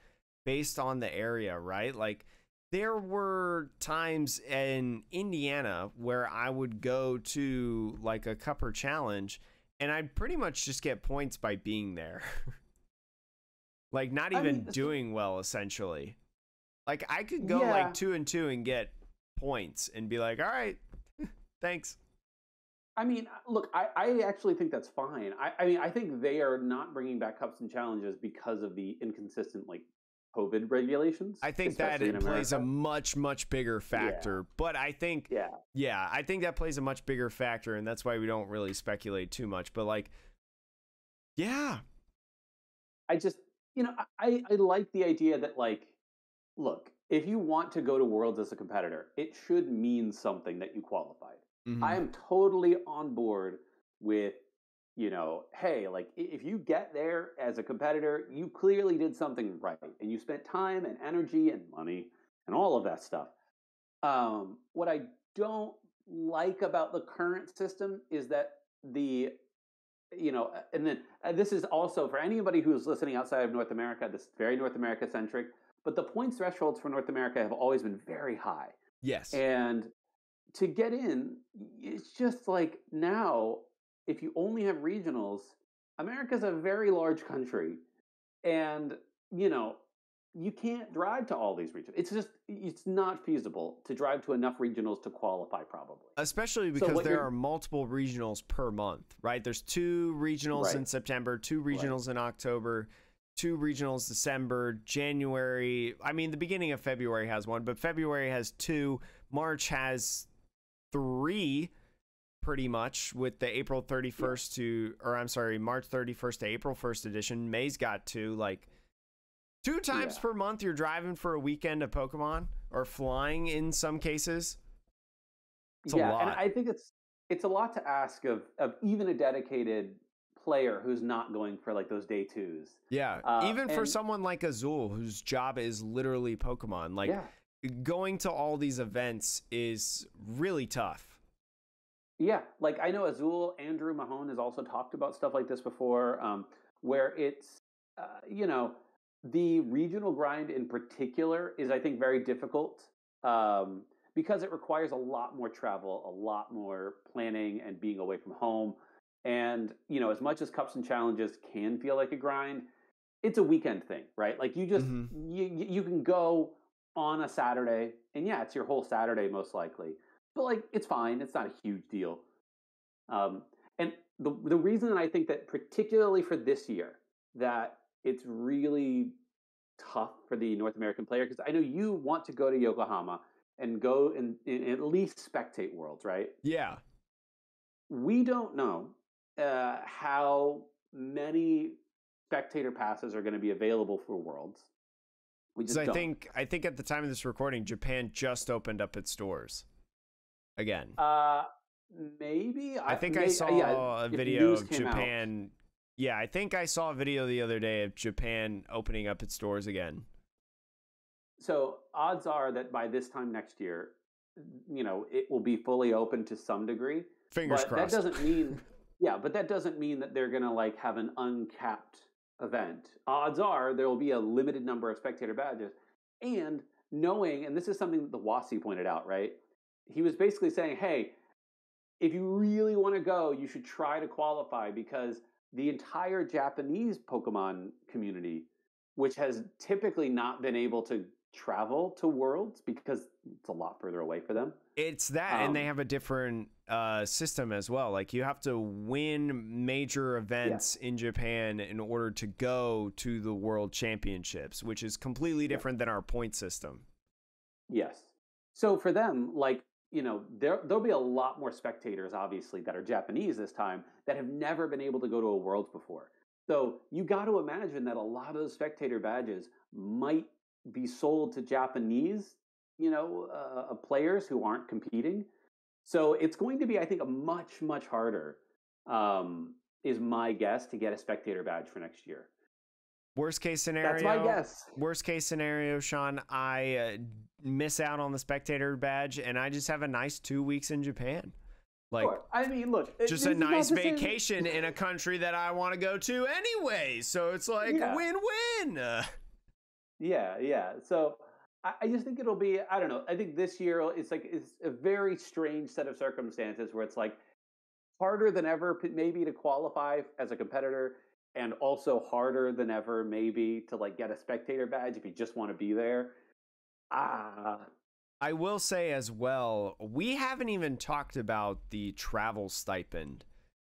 based on the area, right? Like, there were times in Indiana where I would go to like a cup or challenge and I'd pretty much just get points by being there. Like not even doing well, essentially. Like I could go like 2-2 and get points and be like, all right, thanks. I mean, look, I actually think that's fine. I mean, I think they are not bringing back cups and challenges because of the inconsistent like COVID regulations. I think that it plays a much, much bigger factor. But I think, I think that plays a much bigger factor, and that's why we don't really speculate too much. But like, I just, you know, I like the idea that like, look, if you want to go to Worlds as a competitor, it should mean something that you qualified. I am totally on board with, you know, hey, like if you get there as a competitor, you clearly did something right and you spent time and energy and money and all of that stuff. What I don't like about the current system is that and then this is also for anybody who's listening outside of North America, this is very North America centric, but the points thresholds for North America have always been very high. Yes. And to get in, it's just like now, if you only have regionals, America's a very large country, and you know you can't drive to all these regions. It's not feasible to drive to enough regionals to qualify, probably. Especially because there are multiple regionals per month, right? There's 2 regionals in September, 2 regionals in October, 2 regionals December, January. I mean, the beginning of February has 1, but February has 2. March has 3. Pretty much with the April 31st March 31st to April 1st edition. May's got 2, like 2 times per month you're driving for a weekend of Pokemon, or flying in some cases. It's a lot. And I think it's a lot to ask of even a dedicated player who's not going for like those day 2s. Yeah, even for someone like Azul, whose job is literally Pokemon, like going to all these events is really tough. Yeah, like I know Azul, Andrew Mahone has also talked about stuff like this before, where it's, you know, the regional grind in particular is, I think, very difficult because it requires a lot more travel, a lot more planning and being away from home. And, you know, as much as cups and challenges can feel like a grind, it's a weekend thing, right? Like you just, you can go on a Saturday and it's your whole Saturday most likely. But like, it's fine. It's not a huge deal. And the reason that I think that particularly for this year, that it's really tough for the North American player, because I know you want to go to Yokohama and go and at least spectate Worlds, right? Yeah. We don't know how many spectator passes are going to be available for Worlds. We just don't. I think at the time of this recording, Japan just opened up its doors again. Maybe. I think I saw a video of Japan. Yeah, I think I saw a video the other day of Japan opening up its doors again. So odds are that by this time next year, you know, it will be fully open to some degree. Fingers crossed. That doesn't mean, but that doesn't mean that they're going to like have an uncapped event. Odds are there will be a limited number of spectator badges. And knowing, and this is something that the Wasi pointed out, right? He was basically saying, hey, if you really want to go, you should try to qualify, because the entire Japanese Pokemon community which has typically not been able to travel to Worlds because it's a lot further away for them. It's that, and they have a different system as well. Like, you have to win major events in Japan in order to go to the World Championships, which is completely different than our point system. Yes. So for them, like, you know, there'll be a lot more spectators, obviously, that are Japanese this time that have never been able to go to a Worlds before. So you got to imagine that a lot of those spectator badges might be sold to Japanese, you know, players who aren't competing. So it's going to be, I think, a much, much harder, is my guess, to get a spectator badge for next year. Worst case scenario. That's my guess. Worst case scenario, Sean, I miss out on the spectator badge and I just have a nice 2 weeks in Japan. Like, sure. I mean, look, just a nice vacation in a country that I want to go to anyway. So it's like win-win. Yeah. So I just think it'll be, I don't know. I think this year it's a very strange set of circumstances where it's like harder than ever maybe to qualify as a competitor, and also harder than ever maybe to like get a spectator badge if you just want to be there. I will say as well, we haven't even talked about the travel stipend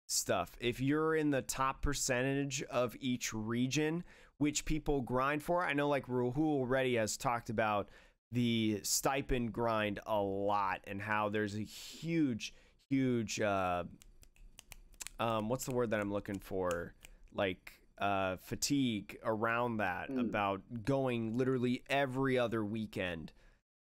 stuff. If you're in the top percentage of each region, which people grind for, I know like Rahul already has talked about the stipend grind a lot and how there's a huge, what's the word that I'm looking for? Like fatigue around that, about going literally every other weekend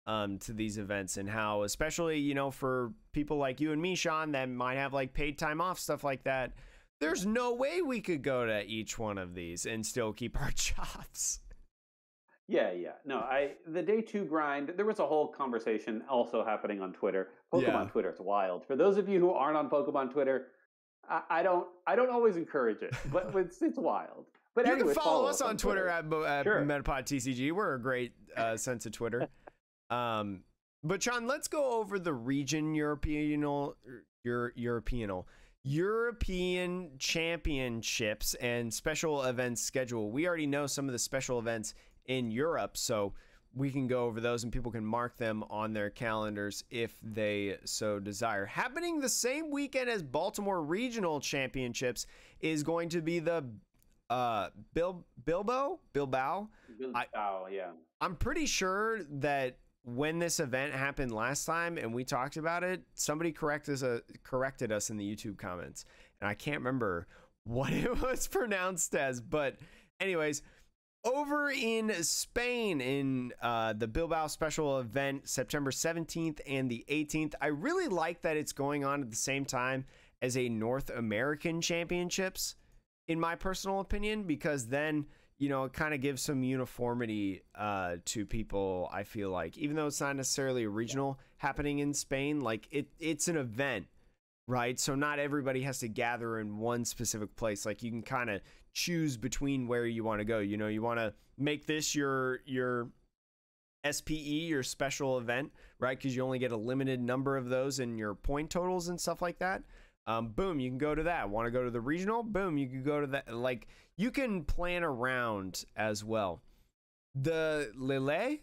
to these events, and how, especially, you know, for people like you and me, Sean, that might have like paid time off, stuff like that, there's no way we could go to each one of these and still keep our jobs. Yeah. No, the day 2 grind, there was a whole conversation also happening on Twitter. Pokemon Twitter, it's wild. For those of you who aren't on Pokemon Twitter, I don't always encourage it, but it's wild. But you anyway, can follow us on Twitter at sure. Metapod TCG. We're a great sense of Twitter. But Sean, let's go over the region European Championships and special events schedule. We already know some of the special events in Europe, so we can go over those and people can mark them on their calendars if they so desire. Happening the same weekend as Baltimore Regional Championships is going to be the Bilbao. Yeah. I'm pretty sure that when this event happened last time and we talked about it, somebody corrected us in the YouTube comments, and I can't remember what it was pronounced as, but anyways, over in Spain, in the Bilbao special event, September 17th and the 18th. I really like that it's going on at the same time as a North American Championships, in my personal opinion, because then, you know, it kind of gives some uniformity to people, I feel like. Even though it's not necessarily a regional happening in Spain, like it's an event, right? So not everybody has to gather in one specific place. Like, you can kind of choose between where you want to go. You know, you want to make this your SPE, your special event, right? Because you only get a limited number of those in your point totals and stuff like that. Boom, you can go to that. Want to go to the regional? Boom, you can go to that. Like, you can plan around as well. The Lille.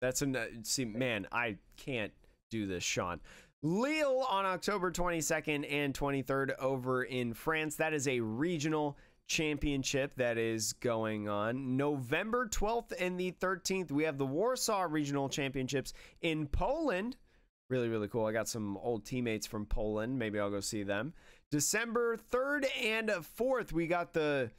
That's see, man, I can't do this, Sean. Lille on October 22nd and 23rd over in France. That is a regional championship that is going on. November 12th and the 13th, we have the Warsaw Regional Championships in Poland. Really, really cool. I got some old teammates from Poland. Maybe I'll go see them. December 3rd and 4th, we got the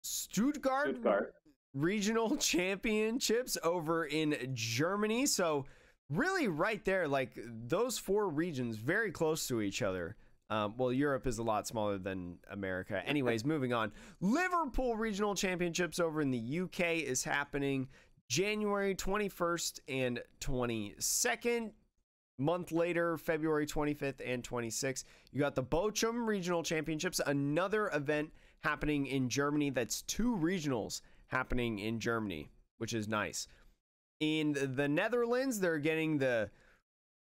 Stuttgart Regional Championships over in Germany. So really right there, like, those 4 regions very close to each other. Well, Europe is a lot smaller than America. Anyways, moving on. Liverpool Regional Championships over in the UK is happening January 21st and 22nd. Month later, February 25th and 26th, you got the Bochum Regional Championships, another event happening in Germany. That's 2 regionals happening in Germany, which is nice. In the Netherlands, they're getting the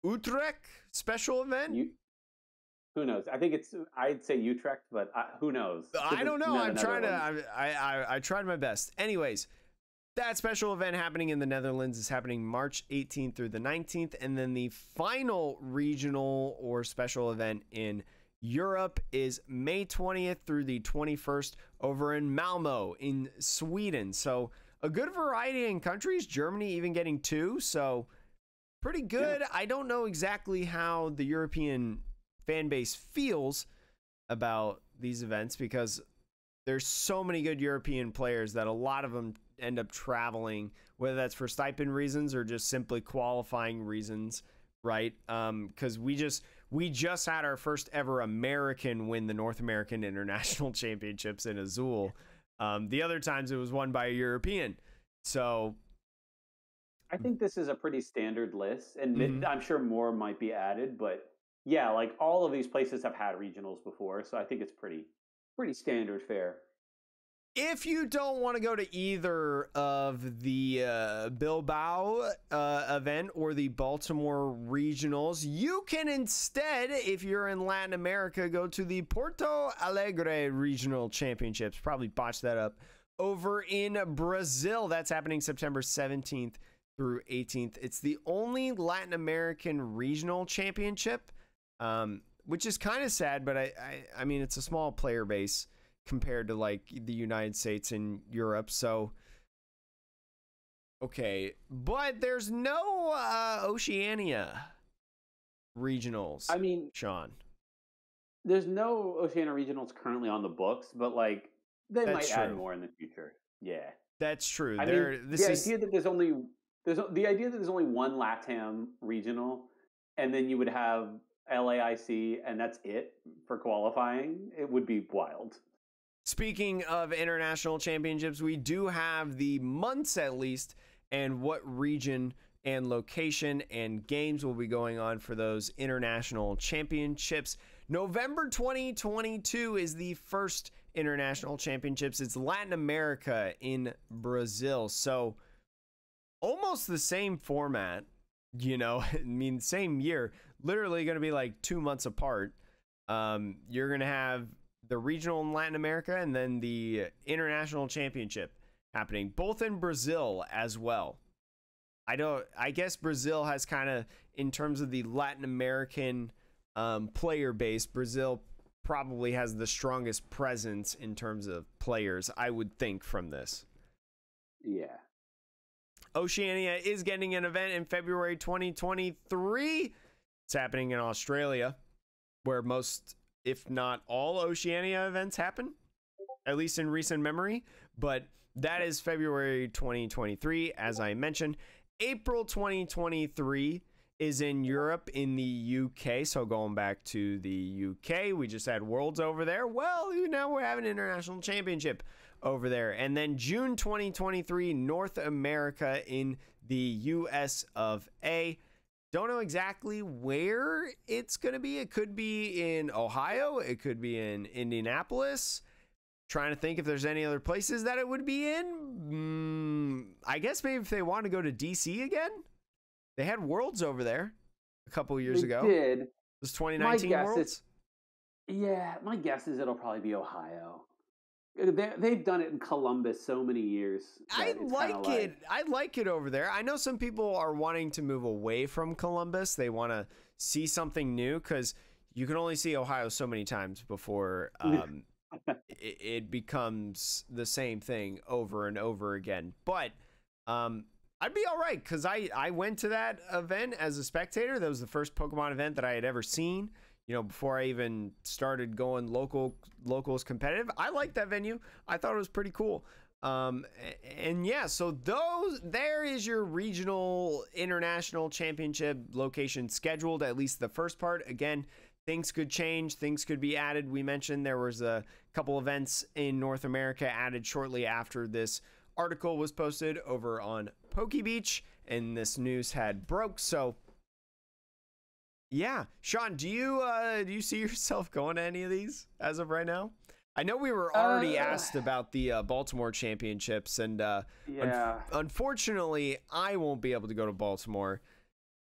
Utrecht special event. Who knows? I think I'd say Utrecht, but who knows? I don't know. I'm trying to. I tried my best. Anyways, that special event happening in the Netherlands is happening March 18th through the 19th, and then the final regional or special event in Europe is May 20th through the 21st over in Malmo in Sweden. So a good variety in countries. Germany even getting 2, so pretty good. Yeah. I don't know exactly how the European fan base feels about these events because there's so many good European players that a lot of them end up traveling, whether that's for stipend reasons or just simply qualifying reasons, right? Because we just had our first ever American win the North American International Championships in Azul. The other times it was won by a European. So I think this is a pretty standard list, and I'm sure more might be added, but yeah, like all of these places have had regionals before, so I think it's pretty standard fare. If you don't want to go to either of the Bilbao event or the Baltimore regionals, you can instead, if you're in Latin America, go to the Porto Alegre Regional Championships. Probably botched that up. Over in Brazil, that's happening September 17th through 18th. It's the only Latin American regional championship, which is kind of sad, but I mean, it's a small player base compared to like the United States and Europe. So, okay. But there's no Oceania regionals. I mean, Sean, there's no Oceania regionals currently on the books, but like they might add more in the future. Yeah, that's true. The idea that there's only one LATAM regional, and then you would have LAIC, and that's it for qualifying. It would be wild. Speaking of international championships, we do have the months at least and what region and location and games will be going on for those international championships. November 2022 is the first international championships. It's Latin America in Brazil. So almost the same format, you know, I mean, same year, literally going to be like 2 months apart. You're going to have the regional in Latin America and then the international championship happening both in Brazil as well. I guess Brazil has kind of, in terms of the Latin American player base, Brazil probably has the strongest presence in terms of players, I would think, from this. Yeah. Oceania is getting an event in February 2023. It's happening in Australia, where most, if not all, Oceania events happen, at least in recent memory. But that is February 2023, as I mentioned. April 2023 is in Europe, in the UK. So going back to the UK, we just had Worlds over there. Well, now we're having an international championship over there. And then June 2023, North America in the US of A. Don't know exactly where it's going to be. It could be in Ohio. It could be in Indianapolis. Trying to think if there's any other places that it would be in. I guess maybe if they want to go to DC again. They had Worlds over there a couple years ago. They did. It was 2019 Worlds. My guess is it'll probably be Ohio. They've done it in Columbus so many years. I like it. I like it over there. I know some people are wanting to move away from Columbus. They want to see something new because you can only see Ohio so many times before it becomes the same thing over and over again. But I'd be all right because I went to that event as a spectator. That was the first Pokemon event that I had ever seen. You know, before I even started going locals competitive. I liked that venue. I thought it was pretty cool. And yeah, so there is your regional international championship location scheduled, at least the first part. Again, things could change. Things could be added. We mentioned there was a couple events in North America added shortly after this article was posted over on PokeBeach, and this news had broke. So yeah, Sean, do you see yourself going to any of these as of right now? I know we were already asked about the Baltimore Championships, and unfortunately, I won't be able to go to Baltimore.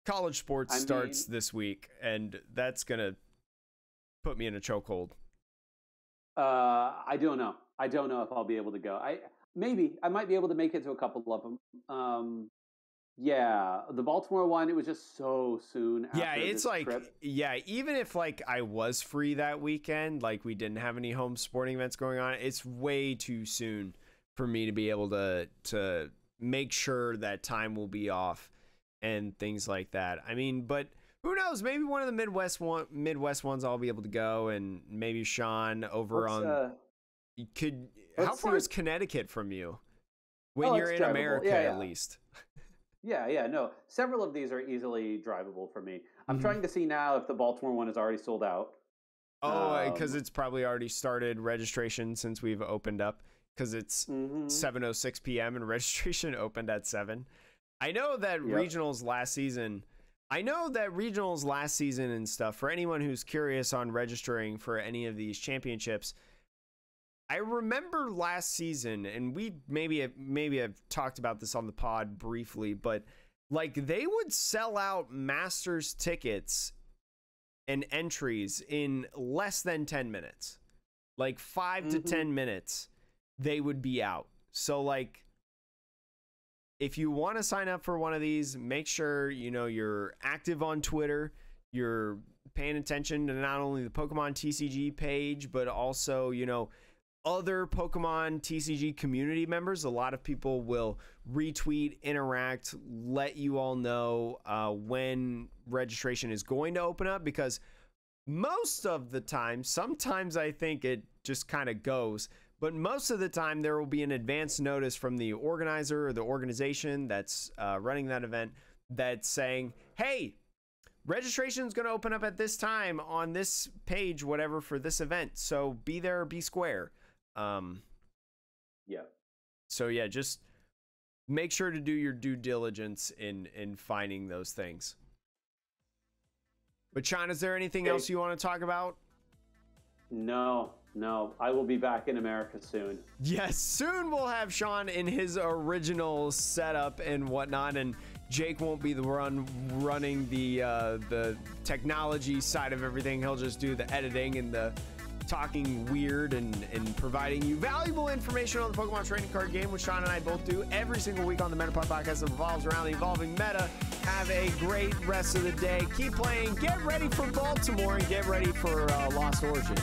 College sports starts this week, and that's gonna put me in a chokehold. I don't know. I don't know if I'll be able to go. I might be able to make it to a couple of them. Yeah, the Baltimore one, it was just so soon after it's like trip. Yeah, even if like I was free that weekend, like we didn't have any home sporting events going on, it's way too soon for me to be able to make sure that time will be off and things like that. I mean, but who knows? Maybe one of the Midwest ones I'll be able to go, and maybe Sean over how far is Connecticut from you? When you're in America, at least. Yeah, no. Several of these are easily drivable for me. I'm trying to see now if the Baltimore one is already sold out. Oh, because it's probably already started registration since we've opened up. Because it's 7:06 p.m. and registration opened at 7. I know that regionals last season and stuff, for anyone who's curious on registering for any of these championships, I remember last season, and we maybe have talked about this on the pod briefly, but like they would sell out Masters tickets and entries in less than 10 minutes. Like 5 to 10 minutes, they would be out. So like, if you want to sign up for one of these, make sure, you're active on Twitter. You're paying attention to not only the Pokemon TCG page, but also, other Pokemon TCG community members. A lot of people will retweet, interact, let you all know when registration is going to open up, because most of the time, sometimes I think it just kind of goes, but most of the time there will be an advance notice from the organizer or the organization that's running that event that's saying, hey, registration is going to open up at this time on this page, whatever, for this event. So be there, be square. So yeah, just make sure to do your due diligence in finding those things. But Sean, is there anything else you want to talk about? No, I will be back in America soon. Yes, soon we'll have Sean in his original setup and whatnot, and Jake won't be the one running the technology side of everything. He'll just do the editing and the talking weird and providing you valuable information on the Pokemon trading card game, which Sean and I both do every single week on the Metapod podcast that revolves around the evolving meta. Have a great rest of the day. Keep playing. Get ready for Baltimore and get ready for Lost Origin.